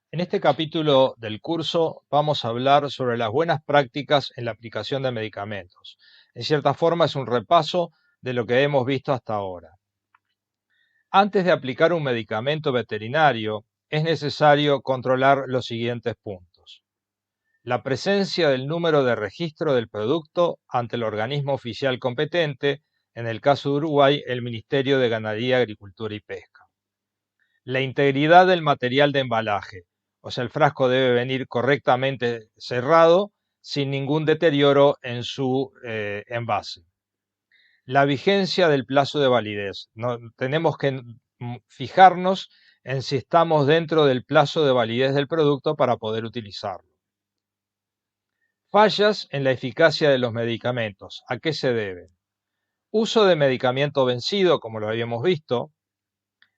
En este capítulo del curso vamos a hablar sobre las buenas prácticas en la aplicación de medicamentos. En cierta forma es un repaso de lo que hemos visto hasta ahora. Antes de aplicar un medicamento veterinario, es necesario controlar los siguientes puntos. La presencia del número de registro del producto ante el organismo oficial competente, en el caso de Uruguay, el Ministerio de Ganadería, Agricultura y Pesca. La integridad del material de embalaje, o sea, el frasco debe venir correctamente cerrado sin ningún deterioro en su envase. La vigencia del plazo de validez. No, tenemos que fijarnos en si estamos dentro del plazo de validez del producto para poder utilizarlo. Fallas en la eficacia de los medicamentos. ¿A qué se deben? Uso de medicamento vencido, como lo habíamos visto,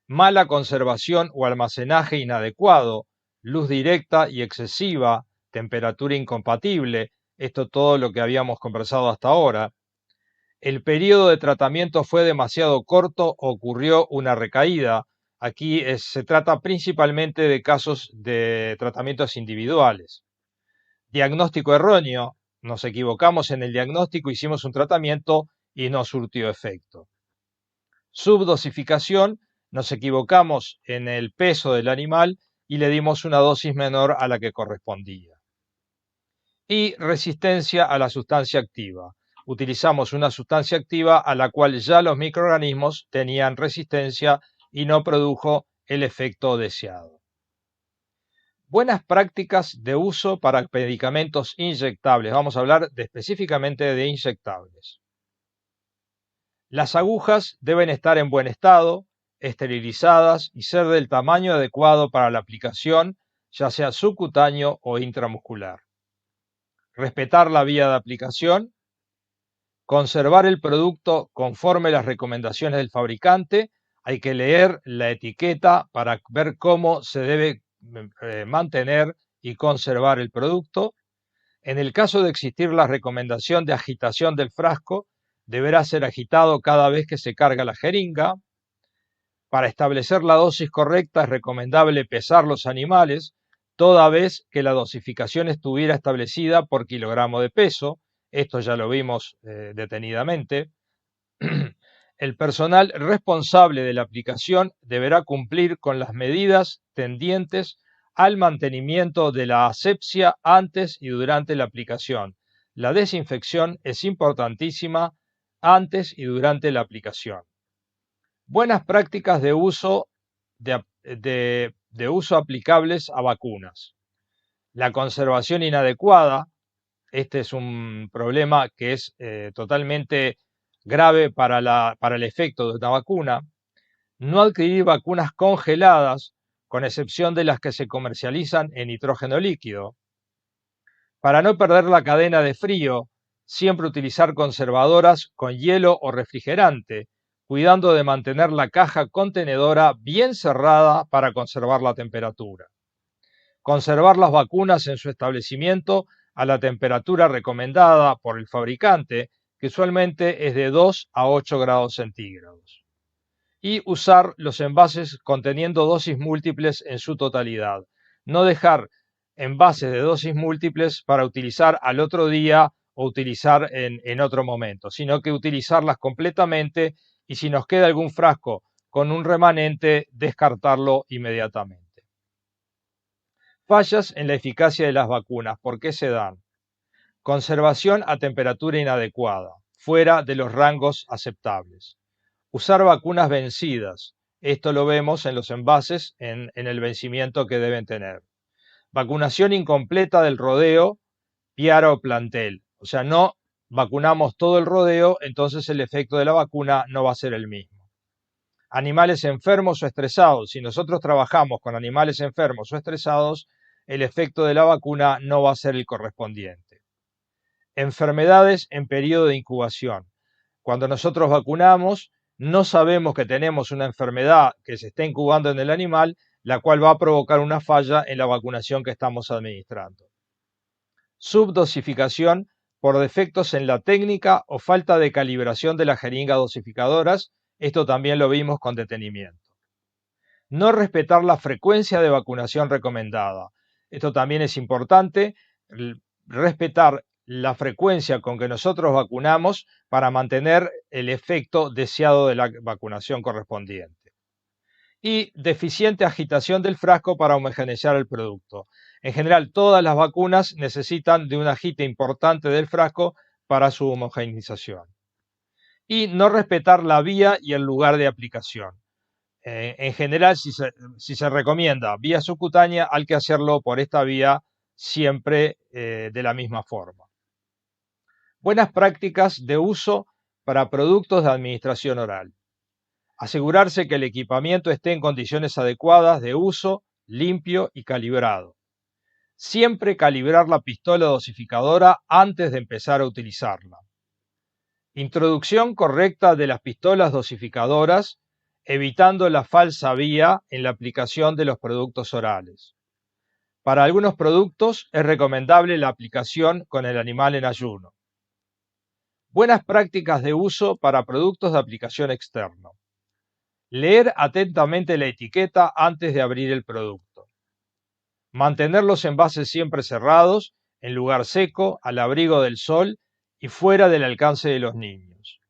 mala conservación o almacenaje inadecuado, luz directa y excesiva, temperatura incompatible, esto todo lo que habíamos conversado hasta ahora. El periodo de tratamiento fue demasiado corto, ocurrió una recaída. Aquí se trata principalmente de casos de tratamientos individuales. Diagnóstico erróneo, nos equivocamos en el diagnóstico, hicimos un tratamiento y no surtió efecto. Subdosificación, nos equivocamos en el peso del animal y le dimos una dosis menor a la que correspondía. Y resistencia a la sustancia activa. Utilizamos una sustancia activa a la cual ya los microorganismos tenían resistencia y no produjo el efecto deseado. Buenas prácticas de uso para medicamentos inyectables. Vamos a hablar específicamente de inyectables. Las agujas deben estar en buen estado, esterilizadas y ser del tamaño adecuado para la aplicación, ya sea subcutáneo o intramuscular. Respetar la vía de aplicación, conservar el producto conforme las recomendaciones del fabricante. Hay que leer la etiqueta para ver cómo se debe mantener y conservar el producto. En el caso de existir la recomendación de agitación del frasco, deberá ser agitado cada vez que se carga la jeringa. Para establecer la dosis correcta es recomendable pesar los animales toda vez que la dosificación estuviera establecida por kilogramo de peso. Esto ya lo vimos detenidamente. El personal responsable de la aplicación deberá cumplir con las medidas tendientes al mantenimiento de la asepsia antes y durante la aplicación. La desinfección es importantísima antes y durante la aplicación. Buenas prácticas de uso, de uso aplicables a vacunas. La conservación inadecuada, este es un problema que es totalmente grave para el efecto de una vacuna. No adquirir vacunas congeladas, con excepción de las que se comercializan en nitrógeno líquido. Para no perder la cadena de frío, siempre utilizar conservadoras con hielo o refrigerante, cuidando de mantener la caja contenedora bien cerrada para conservar la temperatura. Conservar las vacunas en su establecimiento a la temperatura recomendada por el fabricante, que usualmente es de 2 a 8 grados centígrados. Y usar los envases conteniendo dosis múltiples en su totalidad. No dejar envases de dosis múltiples para utilizar al otro día o utilizar en otro momento, sino que utilizarlas completamente y si nos queda algún frasco con un remanente, descartarlo inmediatamente. Fallas en la eficacia de las vacunas. ¿Por qué se dan? Conservación a temperatura inadecuada, fuera de los rangos aceptables. Usar vacunas vencidas. Esto lo vemos en los envases en el vencimiento que deben tener. Vacunación incompleta del rodeo, piara o plantel. O sea, no vacunamos todo el rodeo, entonces el efecto de la vacuna no va a ser el mismo. Animales enfermos o estresados. Si nosotros trabajamos con animales enfermos o estresados, el efecto de la vacuna no va a ser el correspondiente. Enfermedades en periodo de incubación. Cuando nosotros vacunamos, no sabemos que tenemos una enfermedad que se está incubando en el animal, la cual va a provocar una falla en la vacunación que estamos administrando. Subdosificación por defectos en la técnica o falta de calibración de las jeringas dosificadoras. Esto también lo vimos con detenimiento. No respetar la frecuencia de vacunación recomendada. Esto también es importante, respetar la frecuencia con que nosotros vacunamos para mantener el efecto deseado de la vacunación correspondiente. Y deficiente agitación del frasco para homogeneizar el producto. En general, todas las vacunas necesitan de un agite importante del frasco para su homogeneización. Y no respetar la vía y el lugar de aplicación. En general, si se recomienda vía subcutánea, hay que hacerlo por esta vía siempre de la misma forma. Buenas prácticas de uso para productos de administración oral. Asegurarse que el equipamiento esté en condiciones adecuadas de uso, limpio y calibrado. Siempre calibrar la pistola dosificadora antes de empezar a utilizarla. Introducción correcta de las pistolas dosificadoras, evitando la falsa vía en la aplicación de los productos orales. Para algunos productos es recomendable la aplicación con el animal en ayuno. Buenas prácticas de uso para productos de aplicación externo. Leer atentamente la etiqueta antes de abrir el producto. Mantener los envases siempre cerrados, en lugar seco, al abrigo del sol y fuera del alcance de los niños.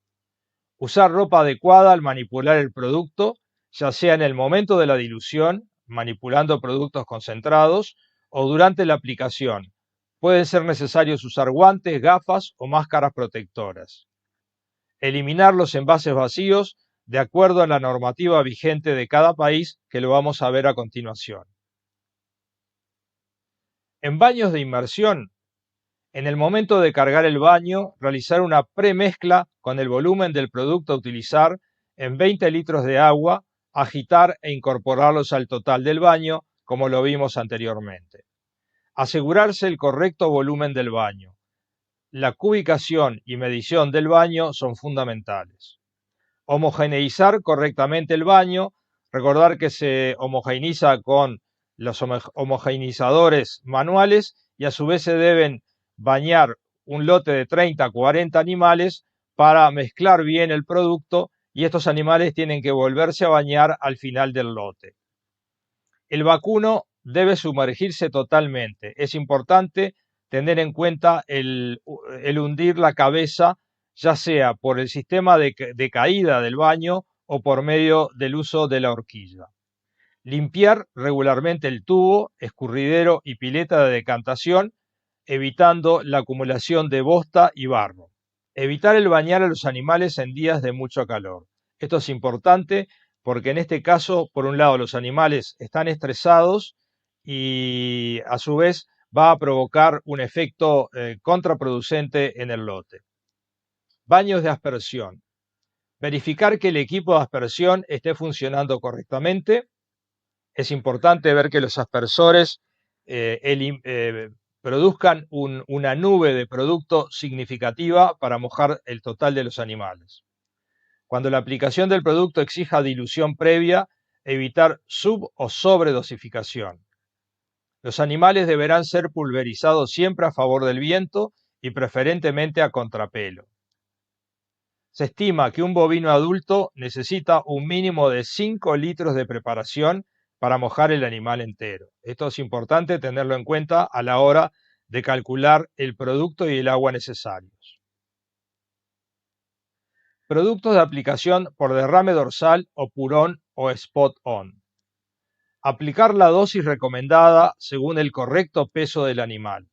Usar ropa adecuada al manipular el producto, ya sea en el momento de la dilución, manipulando productos concentrados, o durante la aplicación. Pueden ser necesarios usar guantes, gafas o máscaras protectoras. Eliminar los envases vacíos de acuerdo a la normativa vigente de cada país, que lo vamos a ver a continuación. En baños de inmersión, en el momento de cargar el baño, realizar una premezcla con el volumen del producto a utilizar en 20 litros de agua, agitar e incorporarlos al total del baño, como lo vimos anteriormente. Asegurarse el correcto volumen del baño. La cubicación y medición del baño son fundamentales. Homogeneizar correctamente el baño. Recordar que se homogeneiza con los homogeneizadores manuales y a su vez se deben bañar un lote de 30 a 40 animales para mezclar bien el producto, y estos animales tienen que volverse a bañar al final del lote. El vacuno debe sumergirse totalmente. Es importante tener en cuenta el hundir la cabeza, ya sea por el sistema de caída del baño o por medio del uso de la horquilla. Limpiar regularmente el tubo, escurridero y pileta de decantación, evitando la acumulación de bosta y barro. Evitar el bañar a los animales en días de mucho calor. Esto es importante porque en este caso, por un lado, los animales están estresados y a su vez va a provocar un efecto contraproducente en el lote. Baños de aspersión. Verificar que el equipo de aspersión esté funcionando correctamente. Es importante ver que los aspersores produzcan una nube de producto significativa para mojar el total de los animales. Cuando la aplicación del producto exija dilución previa, evitar sub- o sobredosificación. Los animales deberán ser pulverizados siempre a favor del viento y preferentemente a contrapelo. Se estima que un bovino adulto necesita un mínimo de 5 litros de preparación para mojar el animal entero. Esto es importante tenerlo en cuenta a la hora de calcular el producto y el agua necesarios. Productos de aplicación por derrame dorsal o purón o spot-on. Aplicar la dosis recomendada según el correcto peso del animal.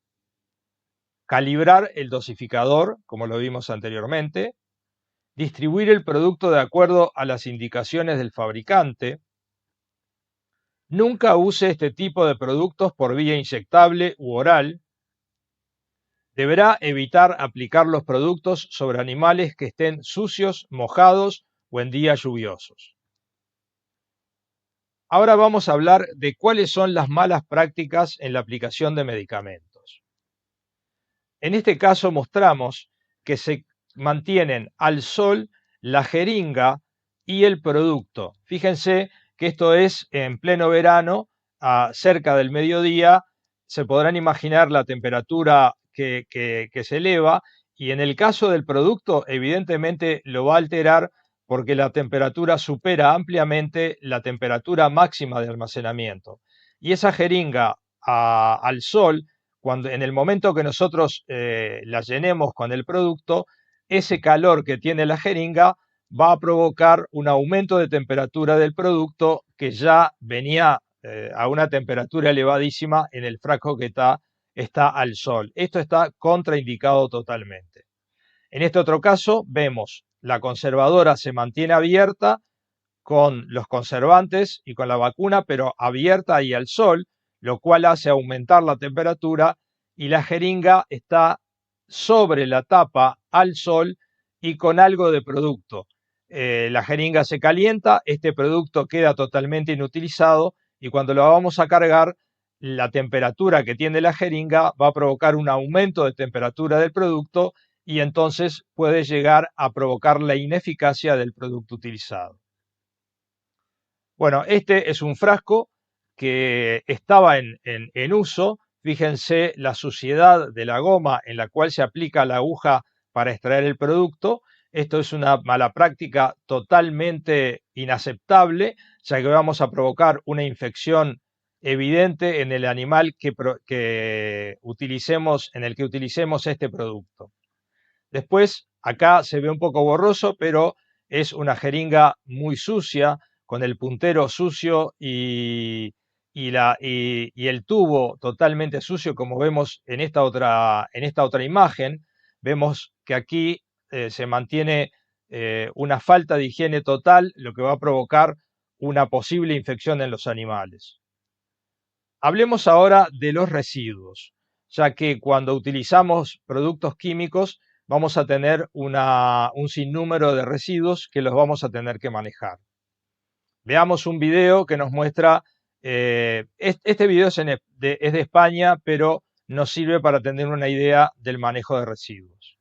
Calibrar el dosificador, como lo vimos anteriormente. Distribuir el producto de acuerdo a las indicaciones del fabricante. Nunca use este tipo de productos por vía inyectable u oral. Deberá evitar aplicar los productos sobre animales que estén sucios, mojados o en días lluviosos. Ahora vamos a hablar de cuáles son las malas prácticas en la aplicación de medicamentos. En este caso mostramos que se mantienen al sol la jeringa y el producto. Fíjense que esto es en pleno verano, cerca del mediodía. Se podrán imaginar la temperatura que se eleva, y en el caso del producto evidentemente lo va a alterar porque la temperatura supera ampliamente la temperatura máxima de almacenamiento. Y esa jeringa al sol, en el momento que nosotros la llenemos con el producto, ese calor que tiene la jeringa va a provocar un aumento de temperatura del producto que ya venía a una temperatura elevadísima en el frasco que está al sol. Esto está contraindicado totalmente. En este otro caso, vemos la conservadora se mantiene abierta con los conservantes y con la vacuna, pero abierta y al sol, lo cual hace aumentar la temperatura, y la jeringa está sobre la tapa al sol y con algo de producto. La jeringa se calienta, este producto queda totalmente inutilizado y cuando lo vamos a cargar, la temperatura que tiene la jeringa va a provocar un aumento de temperatura del producto y entonces puede llegar a provocar la ineficacia del producto utilizado. Bueno, este es un frasco que estaba en uso. Fíjense la suciedad de la goma en la cual se aplica la aguja para extraer el producto. Esto es una mala práctica totalmente inaceptable, ya que vamos a provocar una infección evidente en el animal en el que utilicemos este producto. Después, acá se ve un poco borroso, pero es una jeringa muy sucia, con el puntero sucio y el tubo totalmente sucio, como vemos en esta otra imagen. Vemos que aquí se mantiene una falta de higiene total, lo que va a provocar una posible infección en los animales. Hablemos ahora de los residuos, ya que cuando utilizamos productos químicos vamos a tener un sinnúmero de residuos que los vamos a tener que manejar. Veamos un video que nos muestra, este video es de España, pero nos sirve para tener una idea del manejo de residuos.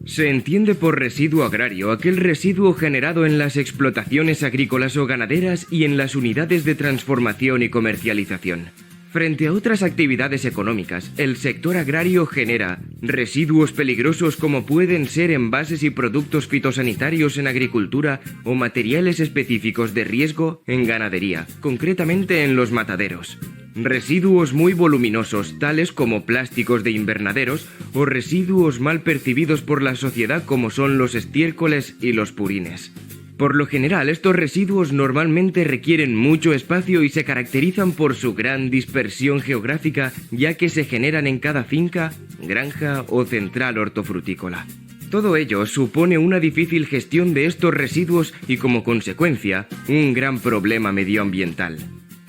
Se entiende por residuo agrario aquel residuo generado en las explotaciones agrícolas o ganaderas y en las unidades de transformación y comercialización. Frente a otras actividades económicas, el sector agrario genera residuos peligrosos como pueden ser envases y productos fitosanitarios en agricultura o materiales específicos de riesgo en ganadería, concretamente en los mataderos. Residuos muy voluminosos, tales como plásticos de invernaderos o residuos mal percibidos por la sociedad como son los estiércoles y los purines. Por lo general, estos residuos normalmente requieren mucho espacio y se caracterizan por su gran dispersión geográfica, ya que se generan en cada finca, granja o central hortofrutícola. Todo ello supone una difícil gestión de estos residuos y, como consecuencia, un gran problema medioambiental.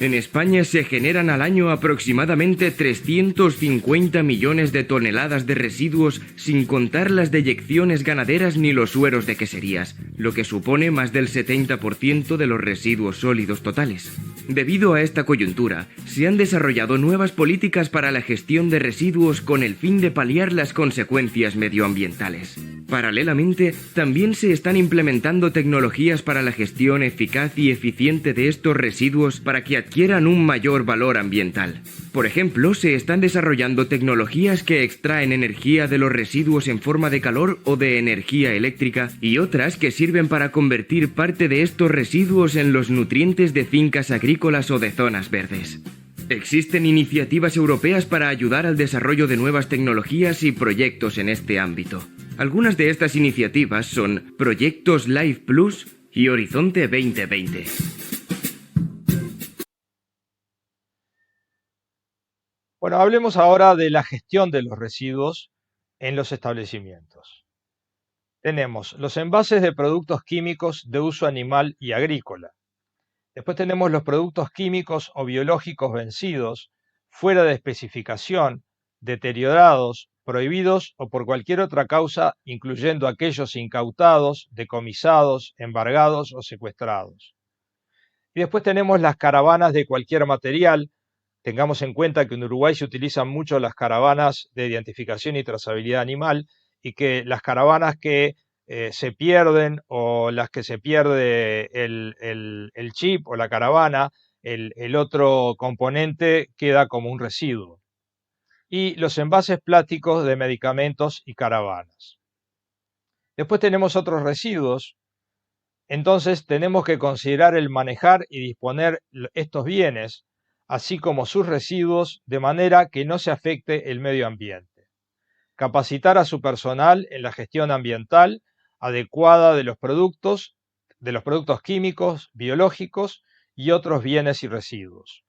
En España se generan al año aproximadamente 350 millones de toneladas de residuos, sin contar las deyecciones ganaderas ni los sueros de queserías, lo que supone más del 70% de los residuos sólidos totales. Debido a esta coyuntura, se han desarrollado nuevas políticas para la gestión de residuos con el fin de paliar las consecuencias medioambientales. Paralelamente, también se están implementando tecnologías para la gestión eficaz y eficiente de estos residuos para que adquieran un mayor valor ambiental. Por ejemplo, se están desarrollando tecnologías que extraen energía de los residuos en forma de calor o de energía eléctrica y otras que sirven para convertir parte de estos residuos en los nutrientes de fincas agrícolas o de zonas verdes. Existen iniciativas europeas para ayudar al desarrollo de nuevas tecnologías y proyectos en este ámbito. Algunas de estas iniciativas son Proyectos Life Plus y Horizonte 2020. Bueno, hablemos ahora de la gestión de los residuos en los establecimientos. Tenemos los envases de productos químicos de uso animal y agrícola. Después tenemos los productos químicos o biológicos vencidos, fuera de especificación, deteriorados, prohibidos o por cualquier otra causa, incluyendo aquellos incautados, decomisados, embargados o secuestrados. Y después tenemos las caravanas de cualquier material. Tengamos en cuenta que en Uruguay se utilizan mucho las caravanas de identificación y trazabilidad animal y que las caravanas que se pierden o las que se pierde el chip o la caravana, el otro componente queda como un residuo. y los envases plásticos de medicamentos y caravanas. Después tenemos otros residuos. Entonces tenemos que considerar el manejar y disponer estos bienes, así como sus residuos, de manera que no se afecte el medio ambiente. Capacitar a su personal en la gestión ambiental adecuada de los productos químicos, biológicos y otros bienes y residuos.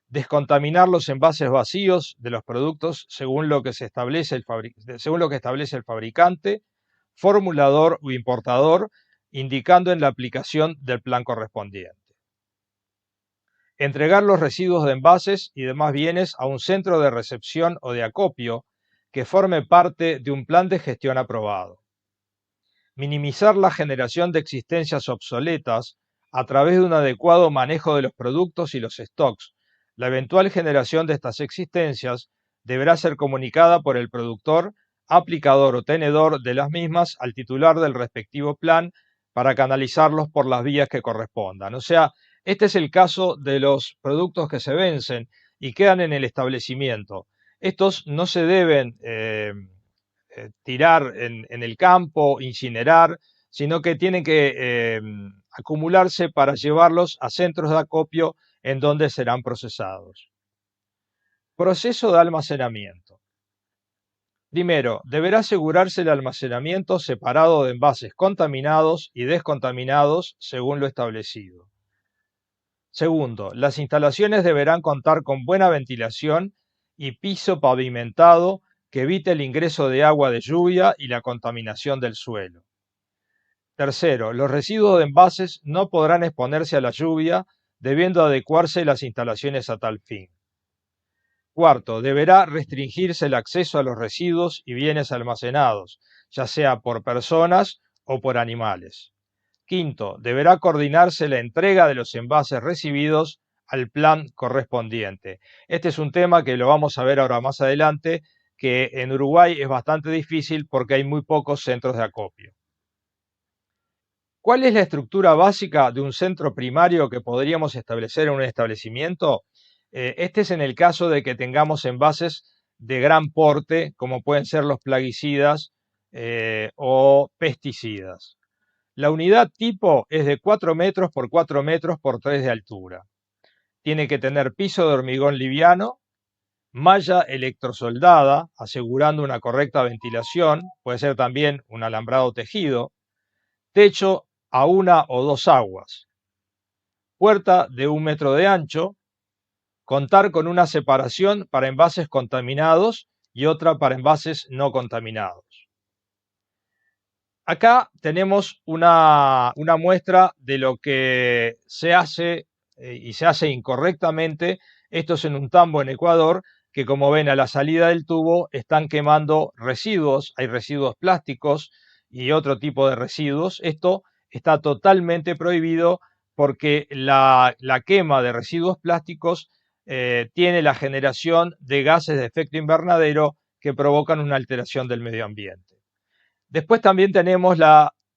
Descontaminar los envases vacíos de los productos según lo que establece el fabricante, formulador o importador, indicando en la aplicación del plan correspondiente. Entregar los residuos de envases y demás bienes a un centro de recepción o de acopio que forme parte de un plan de gestión aprobado. Minimizar la generación de existencias obsoletas a través de un adecuado manejo de los productos y los stocks. La eventual generación de estas existencias deberá ser comunicada por el productor, aplicador o tenedor de las mismas al titular del respectivo plan para canalizarlos por las vías que correspondan. O sea, este es el caso de los productos que se vencen y quedan en el establecimiento. Estos no se deben tirar en el campo, incinerar, sino que tienen que acumularse para llevarlos a centros de acopio en donde serán procesados. Proceso de almacenamiento. Primero, deberá asegurarse el almacenamiento separado de envases contaminados y descontaminados según lo establecido. Segundo, las instalaciones deberán contar con buena ventilación y piso pavimentado que evite el ingreso de agua de lluvia y la contaminación del suelo. Tercero, los residuos de envases no podrán exponerse a la lluvia, debiendo adecuarse las instalaciones a tal fin. Cuarto, deberá restringirse el acceso a los residuos y bienes almacenados, ya sea por personas o por animales. Quinto, deberá coordinarse la entrega de los envases recibidos al plan correspondiente. Este es un tema que lo vamos a ver ahora más adelante, que en Uruguay es bastante difícil porque hay muy pocos centros de acopio. ¿Cuál es la estructura básica de un centro primario que podríamos establecer en un establecimiento? Este es en el caso de que tengamos envases de gran porte, como pueden ser los plaguicidas o pesticidas. La unidad tipo es de 4 metros por 4 metros por 3 de altura. Tiene que tener piso de hormigón liviano, malla electrosoldada, asegurando una correcta ventilación, puede ser también un alambrado tejido, techo a 1 o 2 aguas, puerta de 1 metro de ancho, contar con una separación para envases contaminados y otra para envases no contaminados. Acá tenemos una muestra de lo que se hace y se hace incorrectamente. Esto es en un tambo en Ecuador, que como ven a la salida del tubo están quemando residuos, hay residuos plásticos y otro tipo de residuos. Esto está totalmente prohibido porque la quema de residuos plásticos tiene la generación de gases de efecto invernadero que provocan una alteración del medio ambiente. Después también tenemos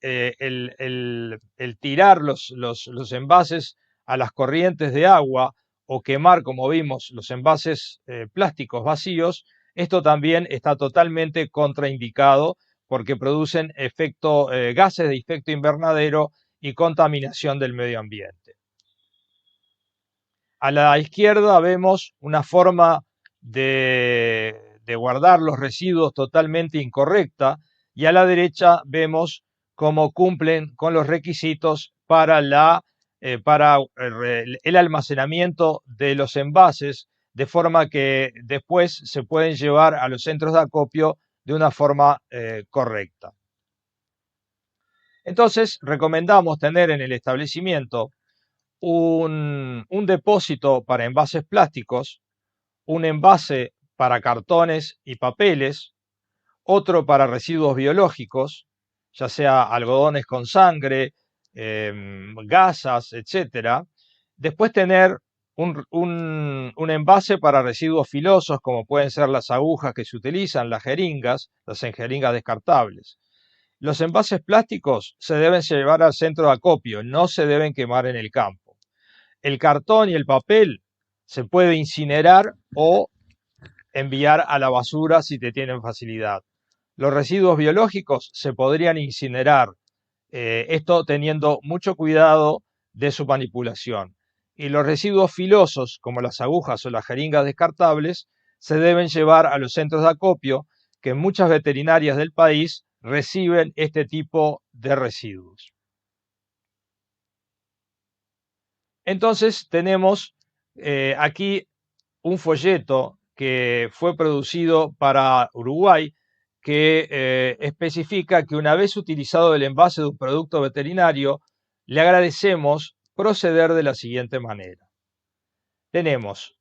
el tirar los envases a las corrientes de agua o quemar, como vimos, los envases plásticos vacíos. Esto también está totalmente contraindicado porque producen gases de efecto invernadero y contaminación del medio ambiente. A la izquierda vemos una forma de guardar los residuos totalmente incorrecta, y a la derecha vemos cómo cumplen con los requisitos para el almacenamiento de los envases, de forma que después se pueden llevar a los centros de acopio de una forma correcta. Entonces, recomendamos tener en el establecimiento un depósito para envases plásticos, un envase para cartones y papeles, otro para residuos biológicos, ya sea algodones con sangre, gasas, etc. Después tener un envase para residuos filosos, como pueden ser las agujas que se utilizan, las jeringas descartables. Los envases plásticos se deben llevar al centro de acopio, no se deben quemar en el campo. El cartón y el papel se puede incinerar o enviar a la basura si te tienen facilidad. Los residuos biológicos se podrían incinerar, esto teniendo mucho cuidado de su manipulación. Y los residuos filosos, como las agujas o las jeringas descartables, se deben llevar a los centros de acopio, que en muchas veterinarias del país reciben este tipo de residuos. Entonces tenemos aquí un folleto que fue producido para Uruguay, que especifica que una vez utilizado el envase de un producto veterinario, le agradecemos proceder de la siguiente manera. Tenemos,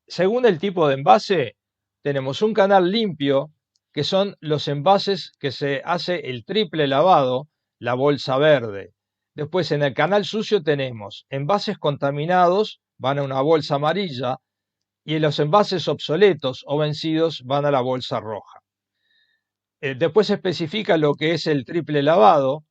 según el tipo de envase, tenemos un canal limpio, que son los envases que se hace el triple lavado, la bolsa verde. Después en el canal sucio tenemos envases contaminados, van a una bolsa amarilla, y los envases obsoletos o vencidos van a la bolsa roja. Después se especifica lo que es el triple lavado.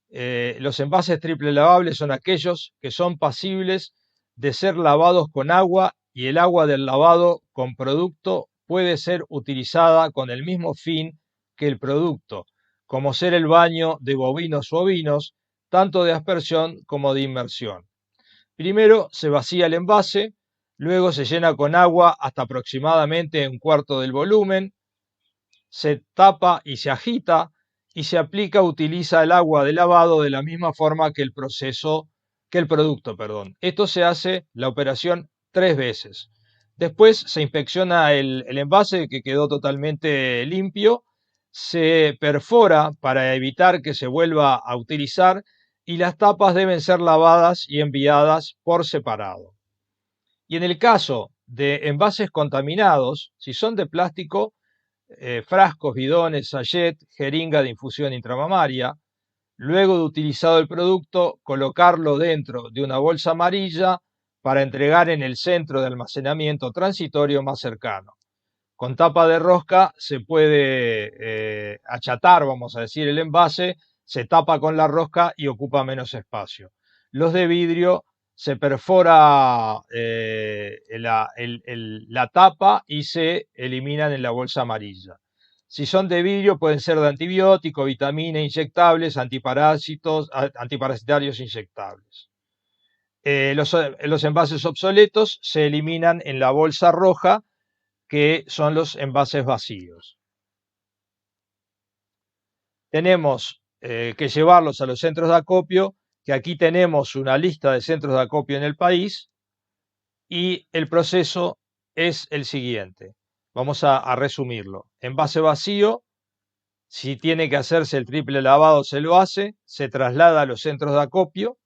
Los envases triple lavables son aquellos que son pasibles de ser lavados con agua, y el agua del lavado con producto puede ser utilizada con el mismo fin que el producto, como ser el baño de bovinos u ovinos, tanto de aspersión como de inmersión. Primero se vacía el envase, luego se llena con agua hasta aproximadamente un cuarto del volumen, se tapa y se agita, y se utiliza el agua de lavado de la misma forma que el producto. Esto se hace la operación 3 veces. Después se inspecciona el envase, que quedó totalmente limpio, se perfora para evitar que se vuelva a utilizar, y las tapas deben ser lavadas y enviadas por separado. Y en el caso de envases contaminados, si son de plástico, frascos, bidones, sachet, jeringa de infusión intramamaria, luego de utilizado el producto, colocarlo dentro de una bolsa amarilla para entregar en el centro de almacenamiento transitorio más cercano. Con tapa de rosca se puede achatar, vamos a decir, el envase, se tapa con la rosca y ocupa menos espacio. Los de vidrio se perfora la tapa y se eliminan en la bolsa amarilla. Si son de vidrio, pueden ser de antibiótico, vitamina inyectables, antiparasitarios inyectables. Los envases obsoletos se eliminan en la bolsa roja, que son los envases vacíos. Tenemos que llevarlos a los centros de acopio, que aquí tenemos una lista de centros de acopio en el país, y el proceso es el siguiente. Vamos a resumirlo. Envase vacío, si tiene que hacerse el triple lavado se lo hace, se traslada a los centros de acopio,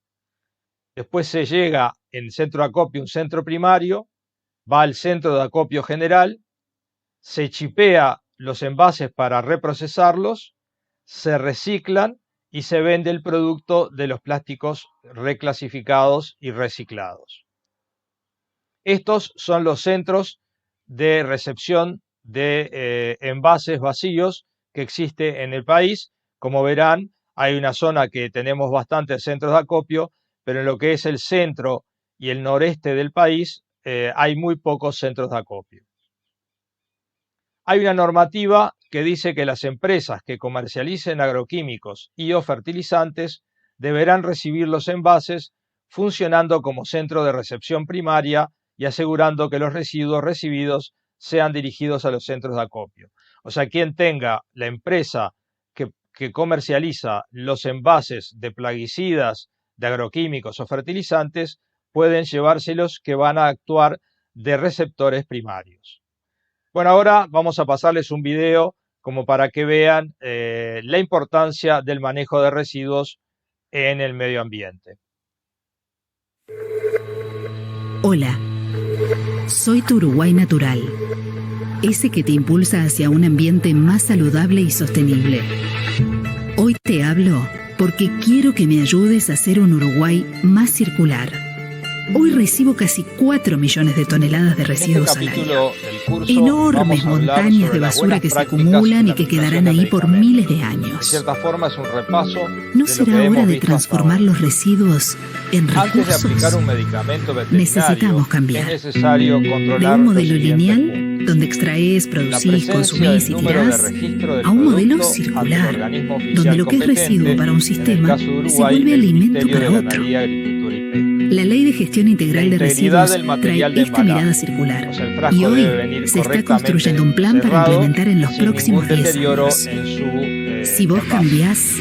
después se llega en centro de acopio, un centro primario, va al centro de acopio general, se chipea los envases para reprocesarlos, se reciclan y se vende el producto de los plásticos reclasificados y reciclados. Estos son los centros de recepción de envases vacíos que existe en el país. Como verán, hay una zona que tenemos bastantes centros de acopio, pero en lo que es el centro y el noreste del país hay muy pocos centros de acopio. Hay una normativa que dice que las empresas que comercialicen agroquímicos y o fertilizantes deberán recibir los envases funcionando como centro de recepción primaria y asegurando que los residuos recibidos sean dirigidos a los centros de acopio. O sea, quien tenga la empresa que comercializa los envases de plaguicidas, de agroquímicos o fertilizantes, pueden llevárselos, que van a actuar de receptores primarios. Bueno, ahora vamos a pasarles un video como para que vean la importancia del manejo de residuos en el medio ambiente. Hola, soy tu Uruguay natural, ese que te impulsa hacia un ambiente más saludable y sostenible. Hoy te hablo porque quiero que me ayudes a hacer un Uruguay más circular. Hoy recibo casi 4 millones de toneladas de residuos al año. Enormes montañas de basura que se acumulan y que quedarán ahí por miles de años. De cierta forma es un repaso. ¿No será hora de transformar los residuos en recursos? Antes de aplicar un medicamento veterinario, necesitamos cambiar es necesario controlar de un modelo lineal donde extraes, La producís, presencia consumís del y número de tirás, registro del a un modelo producto ante el circular, organismo donde oficial lo que es residuo competente, para un en el sistema caso de se Uruguay, vuelve el alimento Ministerio de para otro. Ganadería, Agricultura y Pesca. La Ley de Gestión La Integral de integridad Residuos del trae material de esta mirada embalaje, circular o sea, el y frasco hoy debe venir se está correctamente construyendo un plan para cerrado, implementar en los sin próximos ningún 10 deterioro años. en su Si vos envase. cambiás,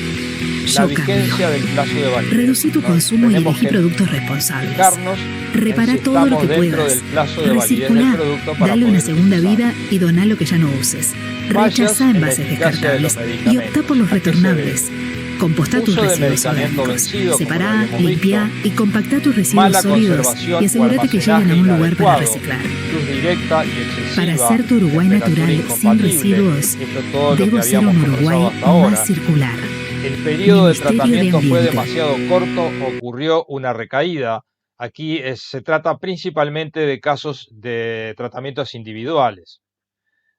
La yo vigencia cambio. del plazo de validez. Reducí tu ¿no? consumo y Tenemos elegí que productos responsables. fijarnos en Repara si todo lo estamos que dentro puedas. del plazo de validez del Recirculá, producto para dale una poder segunda utilizarlo. vida y doná lo que ya no uses. Fallas Rechazá en la envases eficacia de los descartables y optá medicamentos. por los ¿A qué se debe? retornables. Compostá tus Uso de residuos medicamento orgánicos. vencido, como lo Separá, habíamos limpiá visto, y compactá tus residuos mala sólidos conservación y o asegúrate que lleguen a almacenaje un lugar para inadecuado, reciclar. luz directa y excesiva, Para hacer tu Uruguay temperatura natural sin incompatible, residuos, esto es todo lo que debo ser habíamos un conversado Uruguay hasta ahora. más circular. El periodo de Ministerio de tratamiento fue Ambiente. demasiado corto, ocurrió una recaída. Aquí se trata principalmente de casos de tratamientos individuales.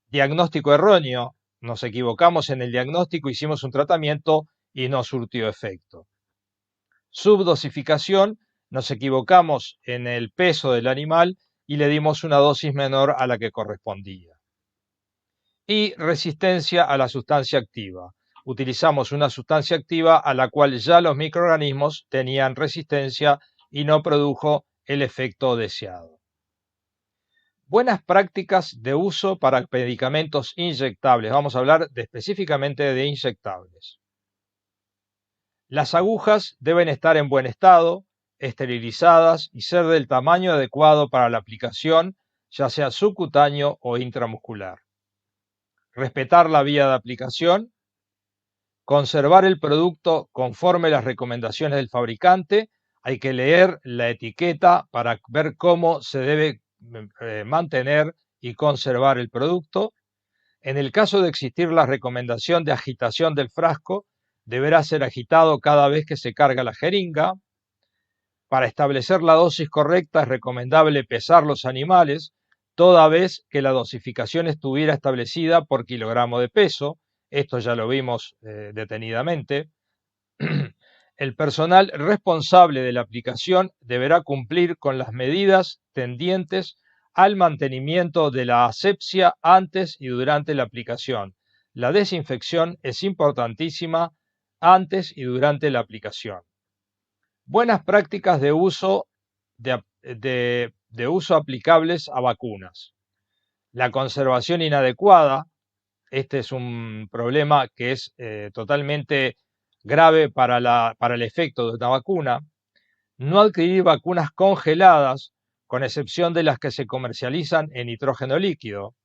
Diagnóstico erróneo, nos equivocamos en el diagnóstico, hicimos un tratamiento y no surtió efecto. Subdosificación, nos equivocamos en el peso del animal y le dimos una dosis menor a la que correspondía. Y resistencia a la sustancia activa. Utilizamos una sustancia activa a la cual ya los microorganismos tenían resistencia y no produjo el efecto deseado. Buenas prácticas de uso para medicamentos inyectables. Vamos a hablar específicamente de inyectables. Las agujas deben estar en buen estado, esterilizadas y ser del tamaño adecuado para la aplicación, ya sea subcutáneo o intramuscular. Respetar la vía de aplicación. Conservar el producto conforme las recomendaciones del fabricante. Hay que leer la etiqueta para ver cómo se debe mantener y conservar el producto. En el caso de existir la recomendación de agitación del frasco, deberá ser agitado cada vez que se carga la jeringa. Para establecer la dosis correcta es recomendable pesar los animales, toda vez que la dosificación estuviera establecida por kilogramo de peso. Esto ya lo vimos detenidamente. El personal responsable de la aplicación deberá cumplir con las medidas tendientes al mantenimiento de la asepsia antes y durante la aplicación. La desinfección es importantísima antes y durante la aplicación. Buenas prácticas de uso, de uso aplicables a vacunas. La conservación inadecuada, este es un problema que es totalmente grave para el efecto de una vacuna. No adquirir vacunas congeladas, con excepción de las que se comercializan en nitrógeno líquido.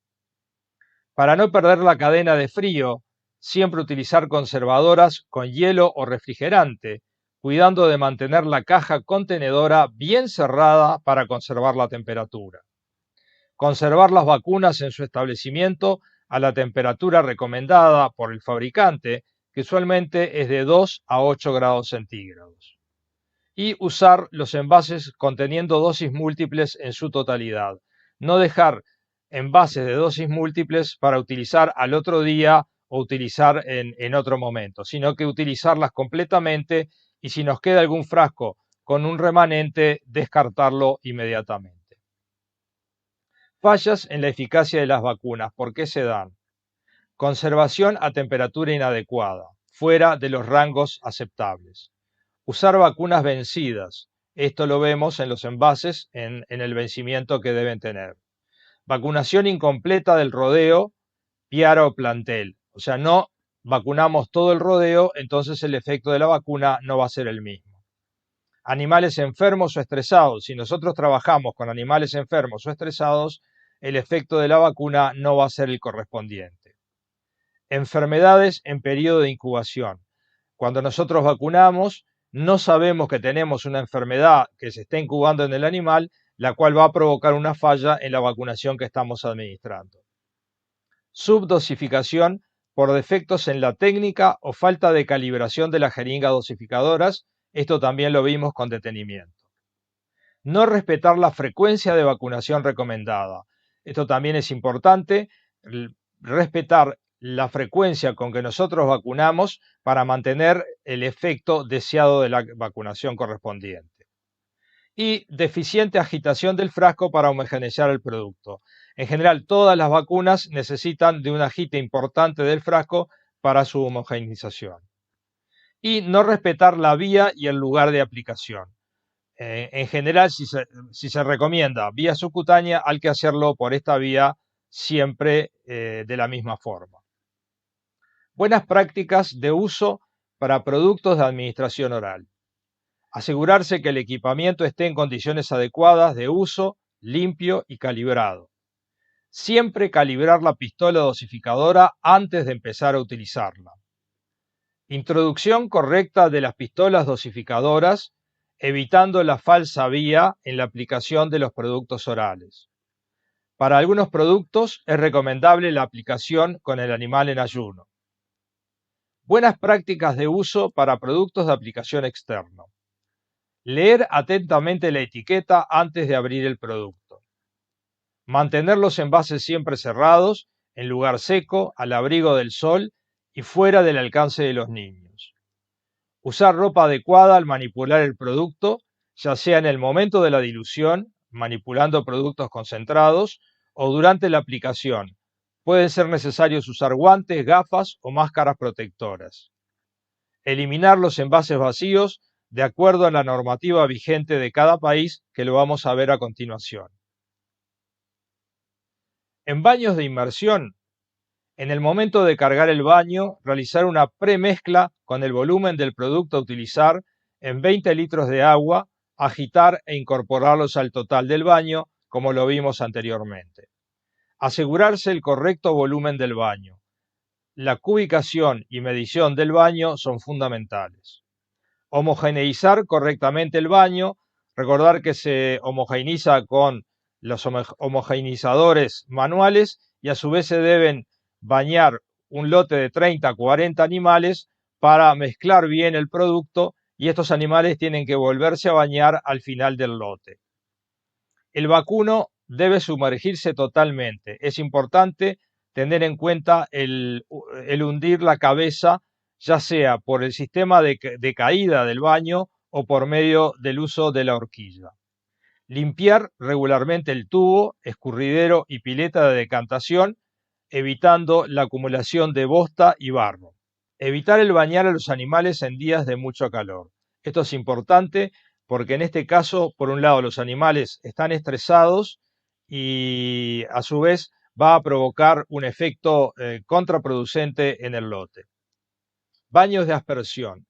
Para no perder la cadena de frío, siempre utilizar conservadoras con hielo o refrigerante, cuidando de mantener la caja contenedora bien cerrada para conservar la temperatura. Conservar las vacunas en su establecimiento a la temperatura recomendada por el fabricante, que usualmente es de 2 a 8 grados centígrados. Y usar los envases conteniendo dosis múltiples en su totalidad. No dejar envases de dosis múltiples para utilizar al otro día o utilizar en otro momento, sino que utilizarlas completamente y si nos queda algún frasco con un remanente, descartarlo inmediatamente. Fallas en la eficacia de las vacunas. ¿Por qué se dan? Conservación a temperatura inadecuada, fuera de los rangos aceptables. Usar vacunas vencidas. Esto lo vemos en los envases, en el vencimiento que deben tener. Vacunación incompleta del rodeo, piara o plantel. O sea, no vacunamos todo el rodeo, entonces el efecto de la vacuna no va a ser el mismo. Animales enfermos o estresados. Si nosotros trabajamos con animales enfermos o estresados, el efecto de la vacuna no va a ser el correspondiente. Enfermedades en periodo de incubación. Cuando nosotros vacunamos, no sabemos que tenemos una enfermedad que se está incubando en el animal, la cual va a provocar una falla en la vacunación que estamos administrando. Subdosificación por defectos en la técnica o falta de calibración de las jeringas dosificadoras. Esto también lo vimos con detenimiento. No respetar la frecuencia de vacunación recomendada. Esto también es importante, respetar la frecuencia con que nosotros vacunamos para mantener el efecto deseado de la vacunación correspondiente. y deficiente agitación del frasco para homogeneizar el producto. En general, todas las vacunas necesitan de un agite importante del frasco para su homogeneización. Y no respetar la vía y el lugar de aplicación. En general, si se recomienda vía subcutánea, hay que hacerlo por esta vía siempre de la misma forma. Buenas prácticas de uso para productos de administración oral. Asegurarse que el equipamiento esté en condiciones adecuadas de uso, limpio y calibrado. Siempre calibrar la pistola dosificadora antes de empezar a utilizarla. Introducción correcta de las pistolas dosificadoras, evitando la falsa vía en la aplicación de los productos orales. Para algunos productos es recomendable la aplicación con el animal en ayuno. Buenas prácticas de uso para productos de aplicación externo. Leer atentamente la etiqueta antes de abrir el producto. Mantener los envases siempre cerrados, en lugar seco, al abrigo del sol y fuera del alcance de los niños. Usar ropa adecuada al manipular el producto, ya sea en el momento de la dilución, manipulando productos concentrados, o durante la aplicación. Pueden ser necesarios usar guantes, gafas o máscaras protectoras. Eliminar los envases vacíos de acuerdo a la normativa vigente de cada país, que lo vamos a ver a continuación. En baños de inmersión, en el momento de cargar el baño, realizar una premezcla con el volumen del producto a utilizar en 20 litros de agua, agitar e incorporarlos al total del baño, como lo vimos anteriormente. Asegurarse el correcto volumen del baño. La cubicación y medición del baño son fundamentales. Homogeneizar correctamente el baño, recordar que se homogeneiza con los homogeneizadores manuales y a su vez se deben bañar un lote de 30 a 40 animales para mezclar bien el producto y estos animales tienen que volverse a bañar al final del lote. El vacuno debe sumergirse totalmente. Es importante tener en cuenta el hundir la cabeza, ya sea por el sistema de caída del baño o por medio del uso de la horquilla. Limpiar regularmente el tubo, escurridero y pileta de decantación, evitando la acumulación de bosta y barro. Evitar el bañar a los animales en días de mucho calor. Esto es importante porque en este caso, por un lado, los animales están estresados y a su vez va a provocar un efecto contraproducente en el lote. Baños de aspersión.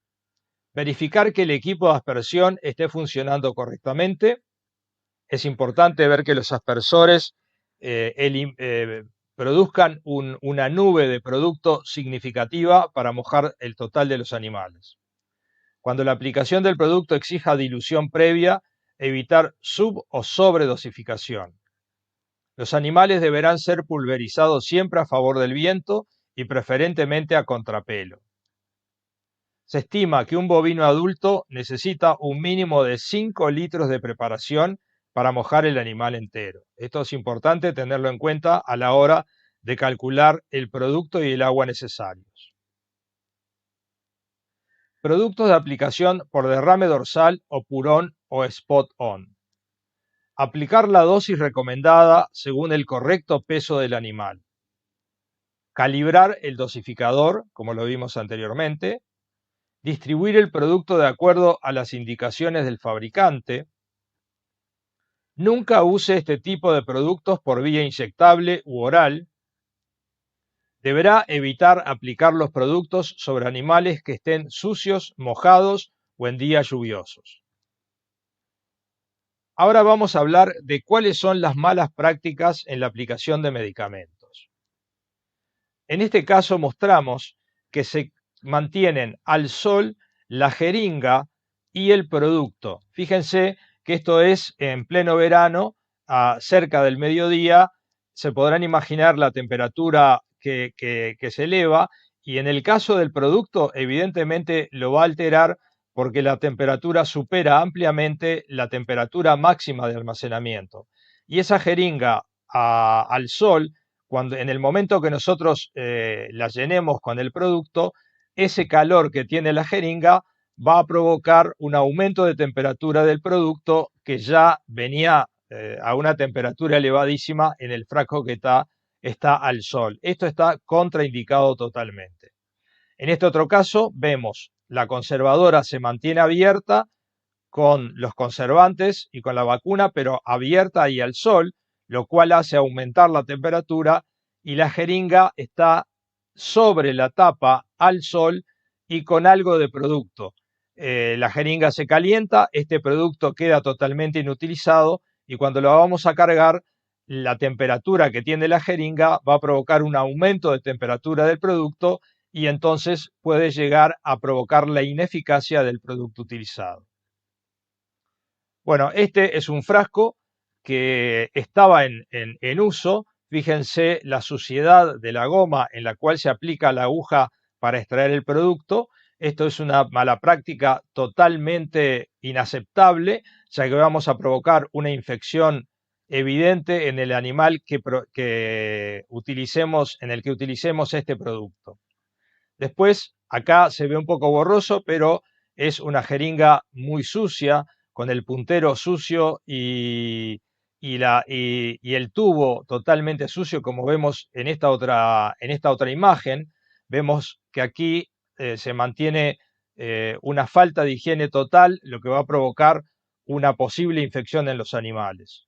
Verificar que el equipo de aspersión esté funcionando correctamente. Es importante ver que los aspersores produzcan una nube de producto significativa para mojar el total de los animales. Cuando la aplicación del producto exija dilución previa, evitar sub- o sobredosificación. Los animales deberán ser pulverizados siempre a favor del viento y preferentemente a contrapelo. Se estima que un bovino adulto necesita un mínimo de 5 litros de preparación para mojar el animal entero. Esto es importante tenerlo en cuenta a la hora de calcular el producto y el agua necesarios. Productos de aplicación por derrame dorsal o purón o spot-on. Aplicar la dosis recomendada según el correcto peso del animal. Calibrar el dosificador, como lo vimos anteriormente. Distribuir el producto de acuerdo a las indicaciones del fabricante. Nunca use este tipo de productos por vía inyectable u oral. Deberá evitar aplicar los productos sobre animales que estén sucios, mojados o en días lluviosos. Ahora vamos a hablar de cuáles son las malas prácticas en la aplicación de medicamentos. En este caso mostramos que se mantienen al sol la jeringa y el producto. Fíjense que esto es en pleno verano, cerca del mediodía. Se podrán imaginar la temperatura que se eleva y en el caso del producto evidentemente lo va a alterar porque la temperatura supera ampliamente la temperatura máxima de almacenamiento. Y esa jeringa al sol, en el momento que nosotros la llenemos con el producto, ese calor que tiene la jeringa va a provocar un aumento de temperatura del producto que ya venía a una temperatura elevadísima en el frasco que está al sol. Esto está contraindicado totalmente. En este otro caso vemos la conservadora se mantiene abierta con los conservantes y con la vacuna, pero abierta y al sol, lo cual hace aumentar la temperatura, y la jeringa está sobre la tapa al sol y con algo de producto. La jeringa se calienta, este producto queda totalmente inutilizado y cuando lo vamos a cargar, la temperatura que tiene la jeringa va a provocar un aumento de temperatura del producto y entonces puede llegar a provocar la ineficacia del producto utilizado. Bueno, este es un frasco que estaba en uso. Fíjense la suciedad de la goma en la cual se aplica la aguja para extraer el producto. Esto es una mala práctica totalmente inaceptable, ya que vamos a provocar una infección evidente en el animal que utilicemos, en el que utilicemos este producto. Después, acá se ve un poco borroso, pero es una jeringa muy sucia, con el puntero sucio y el tubo totalmente sucio, como vemos en esta otra imagen. Vemos que aquí se mantiene una falta de higiene total, lo que va a provocar una posible infección en los animales.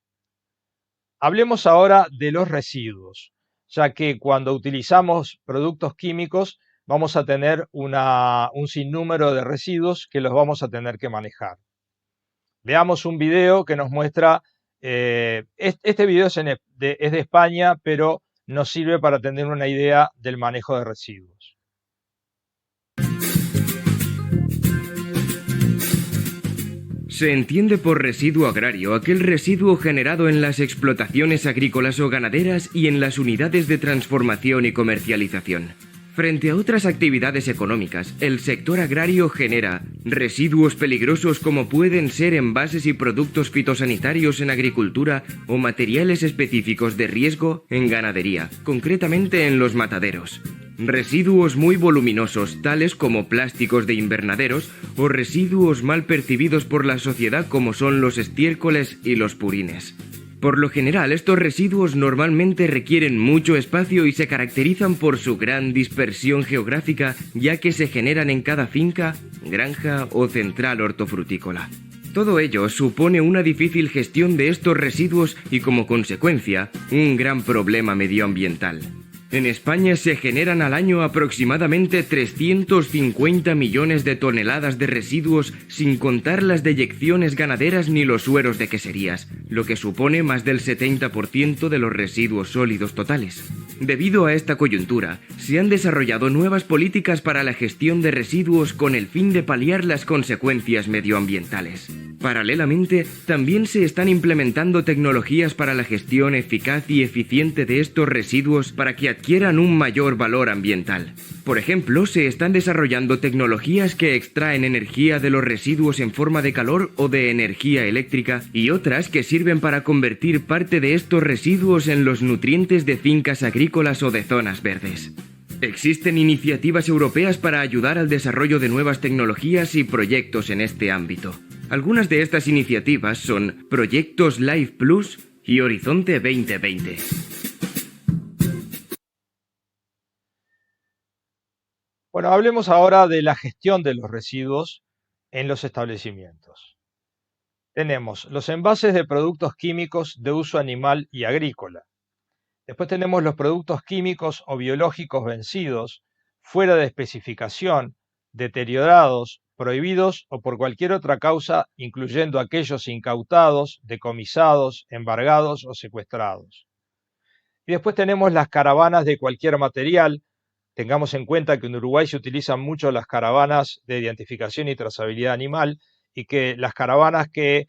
Hablemos ahora de los residuos, ya que cuando utilizamos productos químicos vamos a tener un sinnúmero de residuos que los vamos a tener que manejar. Veamos un video que nos muestra, este video es de España, pero nos sirve para tener una idea del manejo de residuos. Se entiende por residuo agrario aquel residuo generado en las explotaciones agrícolas o ganaderas y en las unidades de transformación y comercialización. Frente a otras actividades económicas, el sector agrario genera residuos peligrosos como pueden ser envases y productos fitosanitarios en agricultura o materiales específicos de riesgo en ganadería, concretamente en los mataderos. Residuos muy voluminosos, tales como plásticos de invernaderos o residuos mal percibidos por la sociedad como son los estiércoles y los purines. Por lo general, estos residuos normalmente requieren mucho espacio y se caracterizan por su gran dispersión geográfica, ya que se generan en cada finca, granja o central hortofrutícola. Todo ello supone una difícil gestión de estos residuos y, como consecuencia, un gran problema medioambiental. En España se generan al año aproximadamente 350 millones de toneladas de residuos, sin contar las deyecciones ganaderas ni los sueros de queserías, lo que supone más del 70% de los residuos sólidos totales. Debido a esta coyuntura, se han desarrollado nuevas políticas para la gestión de residuos con el fin de paliar las consecuencias medioambientales. Paralelamente, también se están implementando tecnologías para la gestión eficaz y eficiente de estos residuos para que adquieran un mayor valor ambiental. Por ejemplo, se están desarrollando tecnologías que extraen energía de los residuos en forma de calor o de energía eléctrica y otras que sirven para convertir parte de estos residuos en los nutrientes de fincas agrícolas o de zonas verdes. Existen iniciativas europeas para ayudar al desarrollo de nuevas tecnologías y proyectos en este ámbito. Algunas de estas iniciativas son Proyectos Life Plus y Horizonte 2020. Bueno, hablemos ahora de la gestión de los residuos en los establecimientos. Tenemos los envases de productos químicos de uso animal y agrícola. Después tenemos los productos químicos o biológicos vencidos, fuera de especificación, deteriorados, prohibidos o por cualquier otra causa, incluyendo aquellos incautados, decomisados, embargados o secuestrados. Y después tenemos las caravanas de cualquier material. Tengamos en cuenta que en Uruguay se utilizan mucho las caravanas de identificación y trazabilidad animal y que las caravanas que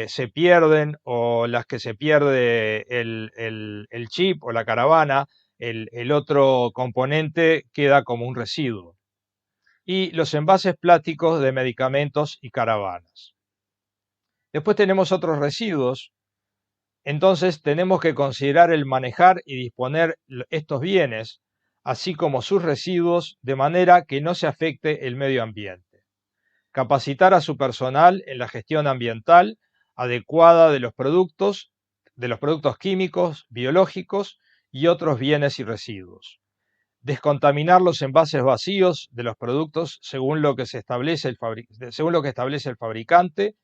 se pierden o las que se pierde el chip o la caravana, el otro componente queda como un residuo. Y los envases plásticos de medicamentos y caravanas. Después tenemos otros residuos. Entonces tenemos que considerar el manejar y disponer estos bienes, así como sus residuos, de manera que no se afecte el medio ambiente. capacitar a su personal en la gestión ambiental adecuada de los productos químicos, biológicos y otros bienes y residuos. Descontaminar los envases vacíos de los productos según lo que establece el fabricante,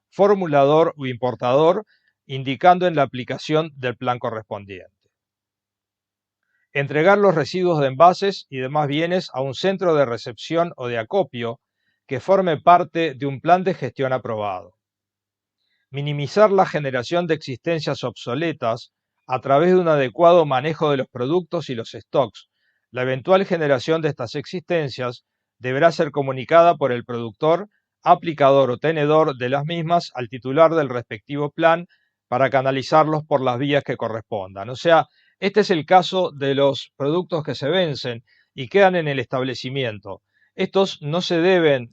formulador o importador, indicando en la aplicación del plan correspondiente. Entregar los residuos de envases y demás bienes a un centro de recepción o de acopio que forme parte de un plan de gestión aprobado. Minimizar la generación de existencias obsoletas a través de un adecuado manejo de los productos y los stocks. La eventual generación de estas existencias deberá ser comunicada por el productor, aplicador o tenedor de las mismas al titular del respectivo plan para canalizarlos por las vías que correspondan. O sea, este es el caso de los productos que se vencen y quedan en el establecimiento. Estos no se deben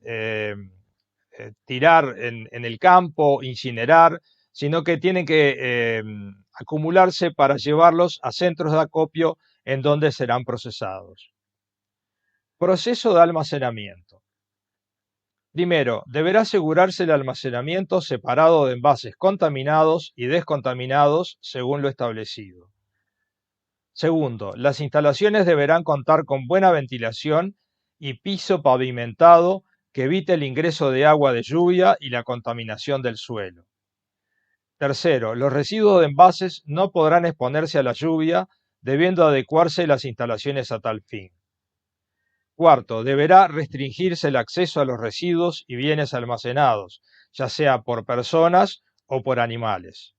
tirar en el campo, incinerar, sino que tienen que acumularse para llevarlos a centros de acopio en donde serán procesados. Proceso de almacenamiento. Primero, deberá asegurarse el almacenamiento separado de envases contaminados y descontaminados según lo establecido. Segundo, las instalaciones deberán contar con buena ventilación y piso pavimentado que evite el ingreso de agua de lluvia y la contaminación del suelo. Tercero, los residuos de envases no podrán exponerse a la lluvia, debiendo adecuarse las instalaciones a tal fin. Cuarto, deberá restringirse el acceso a los residuos y bienes almacenados, ya sea por personas o por animales.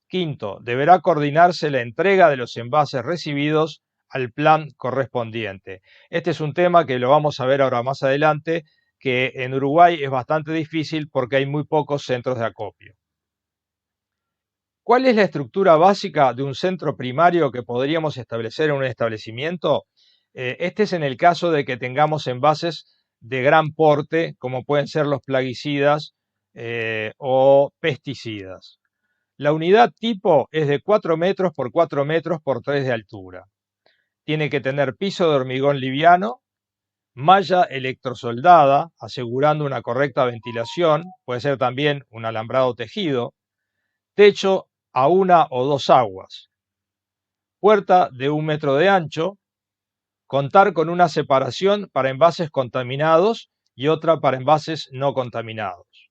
Quinto, deberá coordinarse la entrega de los envases recibidos al plan correspondiente. Este es un tema que lo vamos a ver ahora más adelante, que en Uruguay es bastante difícil porque hay muy pocos centros de acopio. ¿Cuál es la estructura básica de un centro primario que podríamos establecer en un establecimiento? Este es en el caso de que tengamos envases de gran porte, como pueden ser los plaguicidas o pesticidas. La unidad tipo es de 4 metros por 4 metros por 3 de altura. Tiene que tener piso de hormigón liviano, malla electrosoldada, asegurando una correcta ventilación, puede ser también un alambrado tejido, techo a 1 o 2 aguas, puerta de 1 metro de ancho, contar con una separación para envases contaminados y otra para envases no contaminados.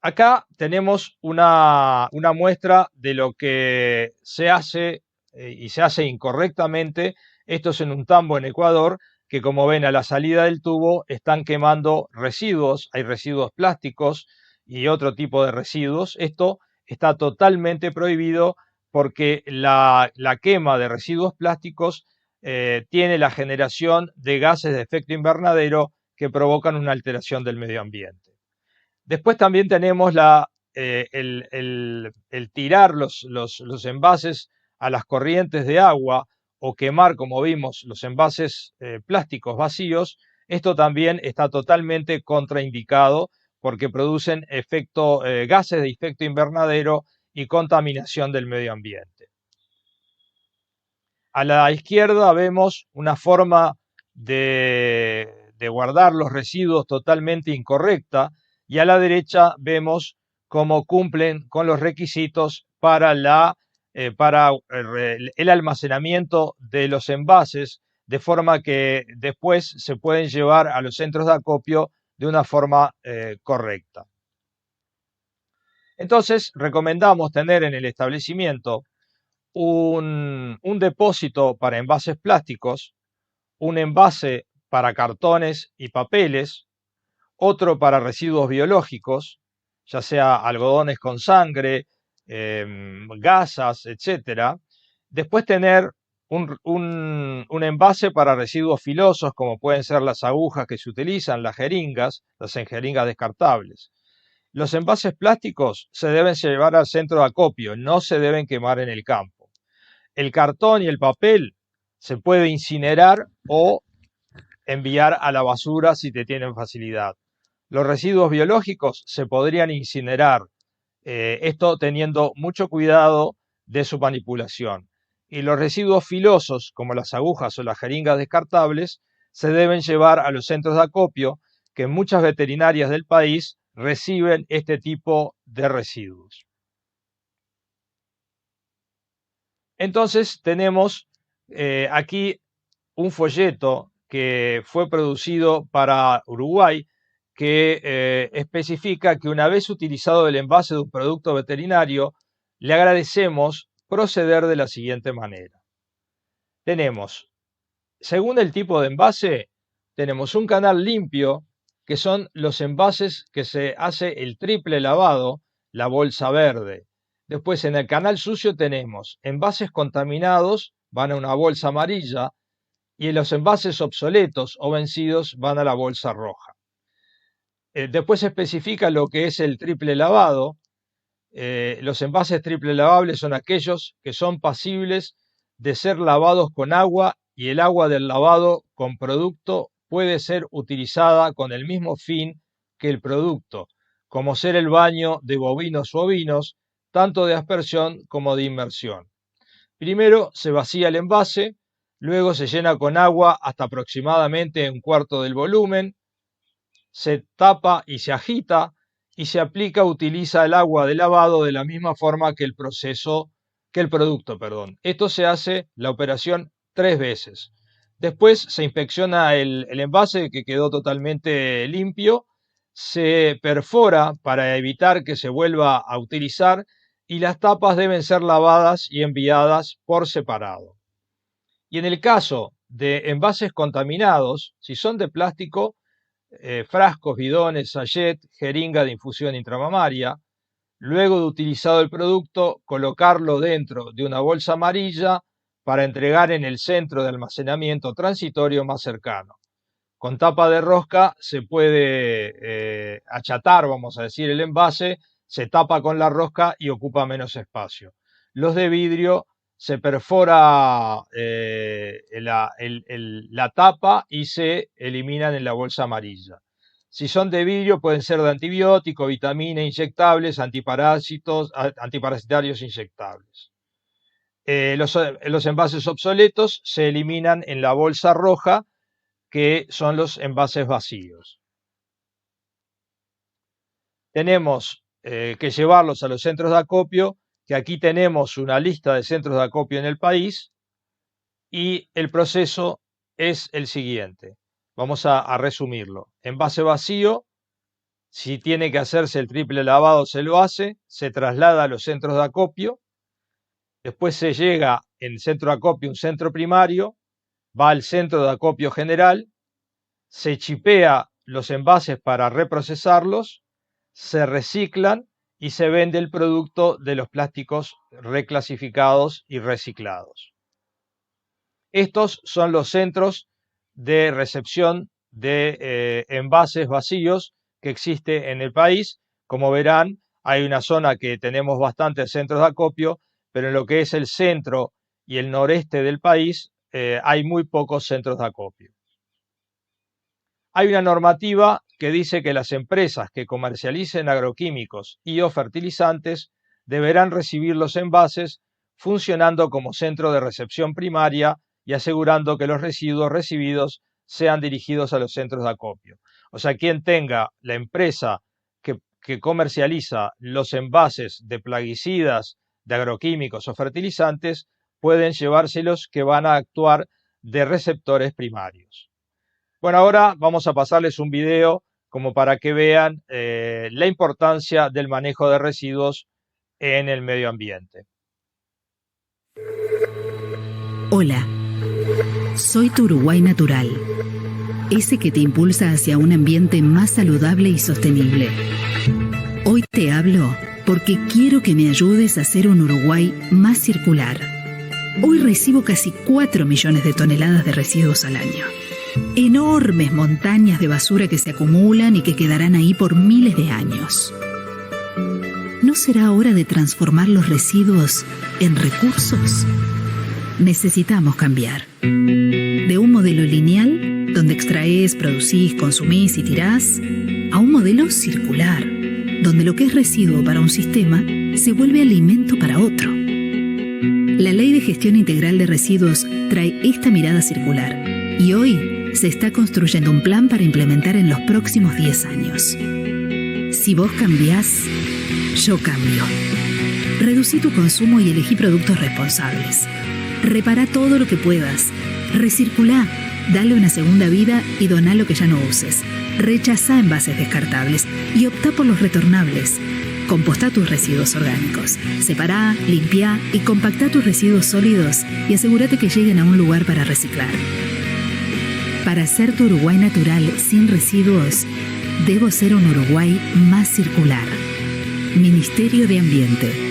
Acá tenemos una muestra de lo que se hace y se hace incorrectamente. Esto es en un tambo en Ecuador, que como ven a la salida del tubo están quemando residuos, hay residuos plásticos y otro tipo de residuos. Esto está totalmente prohibido porque la quema de residuos plásticos tiene la generación de gases de efecto invernadero que provocan una alteración del medio ambiente. Después también tenemos el tirar los envases a las corrientes de agua o quemar, como vimos, los envases plásticos vacíos. Esto también está totalmente contraindicado porque producen gases de efecto invernadero y contaminación del medio ambiente. A la izquierda vemos una forma de guardar los residuos totalmente incorrecta y a la derecha vemos cómo cumplen con los requisitos para el almacenamiento de los envases, de forma que después se pueden llevar a los centros de acopio de una forma correcta. Entonces, recomendamos tener en el establecimiento un depósito para envases plásticos, un envase para cartones y papeles, otro para residuos biológicos, ya sea algodones con sangre, gasas, etc. Después tener un envase para residuos filosos, como pueden ser las agujas que se utilizan, las jeringas descartables. Los envases plásticos se deben llevar al centro de acopio, no se deben quemar en el campo. El cartón y el papel se puede incinerar o enviar a la basura si te tienen facilidad. Los residuos biológicos se podrían incinerar, esto teniendo mucho cuidado de su manipulación. Y los residuos filosos, como las agujas o las jeringas descartables, se deben llevar a los centros de acopio, que muchas veterinarias del país reciben este tipo de residuos. Entonces tenemos aquí un folleto que fue producido para Uruguay que especifica que una vez utilizado el envase de un producto veterinario, le agradecemos proceder de la siguiente manera. Tenemos, según el tipo de envase, tenemos un canal limpio, que son los envases que se hace el triple lavado, la bolsa verde. Después en el canal sucio tenemos envases contaminados, van a una bolsa amarilla, y los envases obsoletos o vencidos van a la bolsa roja. Después se especifica lo que es el triple lavado. Los envases triple lavables son aquellos que son pasibles de ser lavados con agua y el agua del lavado con producto puede ser utilizada con el mismo fin que el producto, como ser el baño de bovinos u ovinos, tanto de aspersión como de inmersión. Primero se vacía el envase, luego se llena con agua hasta aproximadamente un cuarto del volumen, se tapa y se agita y se utiliza el agua de lavado de la misma forma que el producto. Esto se hace la operación 3 veces. Después se inspecciona el envase que quedó totalmente limpio, se perfora para evitar que se vuelva a utilizar y las tapas deben ser lavadas y enviadas por separado. Y en el caso de envases contaminados, si son de plástico, frascos, bidones, sachet, jeringa de infusión intramamaria, luego de utilizado el producto, colocarlo dentro de una bolsa amarilla para entregar en el centro de almacenamiento transitorio más cercano. Con tapa de rosca se puede achatar, vamos a decir, el envase, se tapa con la rosca y ocupa menos espacio. Los de vidrio se perfora la tapa y se eliminan en la bolsa amarilla. Si son de vidrio pueden ser de antibiótico, vitamina inyectables, antiparasitarios inyectables. Los envases obsoletos se eliminan en la bolsa roja, que son los envases vacíos. Tenemos que llevarlos a los centros de acopio, que aquí tenemos una lista de centros de acopio en el país y el proceso es el siguiente. Vamos a resumirlo. Envase vacío, si tiene que hacerse el triple lavado se lo hace, se traslada a los centros de acopio, después se llega en el centro de acopio, un centro primario, va al centro de acopio general, se chipea los envases para reprocesarlos, se reciclan y se vende el producto de los plásticos reclasificados y reciclados. Estos son los centros de recepción de envases vacíos que existe en el país. Como verán, hay una zona que tenemos bastantes centros de acopio, pero en lo que es el centro y el noreste del país hay muy pocos centros de acopio. Hay una normativa que dice que las empresas que comercialicen agroquímicos y o fertilizantes deberán recibir los envases funcionando como centro de recepción primaria y asegurando que los residuos recibidos sean dirigidos a los centros de acopio. O sea, quien tenga la empresa que comercializa los envases de plaguicidas, de agroquímicos o fertilizantes, pueden llevárselos, que van a actuar de receptores primarios. Bueno, ahora vamos a pasarles un video como para que vean la importancia del manejo de residuos en el medio ambiente. Hola, soy tu Uruguay natural, ese que te impulsa hacia un ambiente más saludable y sostenible. Hoy te hablo porque quiero que me ayudes a hacer un Uruguay más circular. Hoy recibo casi 4 millones de toneladas de residuos al año. Enormes montañas de basura que se acumulan y que quedarán ahí por miles de años. ¿No será hora de transformar los residuos en recursos? Necesitamos cambiar. De un modelo lineal, donde extraes, producís, consumís y tirás, a un modelo circular, donde lo que es residuo para un sistema se vuelve alimento para otro. La Ley de Gestión Integral de Residuos trae esta mirada circular y hoy Se está construyendo un plan para implementar en los próximos 10 años. Si vos cambiás, yo cambio. Reducí tu consumo y elegí productos responsables. Repara todo lo que puedas. Recirculá, dale una segunda vida y doná lo que ya no uses. Rechazá envases descartables y optá por los retornables. Compostá tus residuos orgánicos. Separá, limpiá y compactá tus residuos sólidos y asegúrate que lleguen a un lugar para reciclar. Para ser tu Uruguay natural sin residuos, debo ser un Uruguay más circular. Ministerio de Ambiente.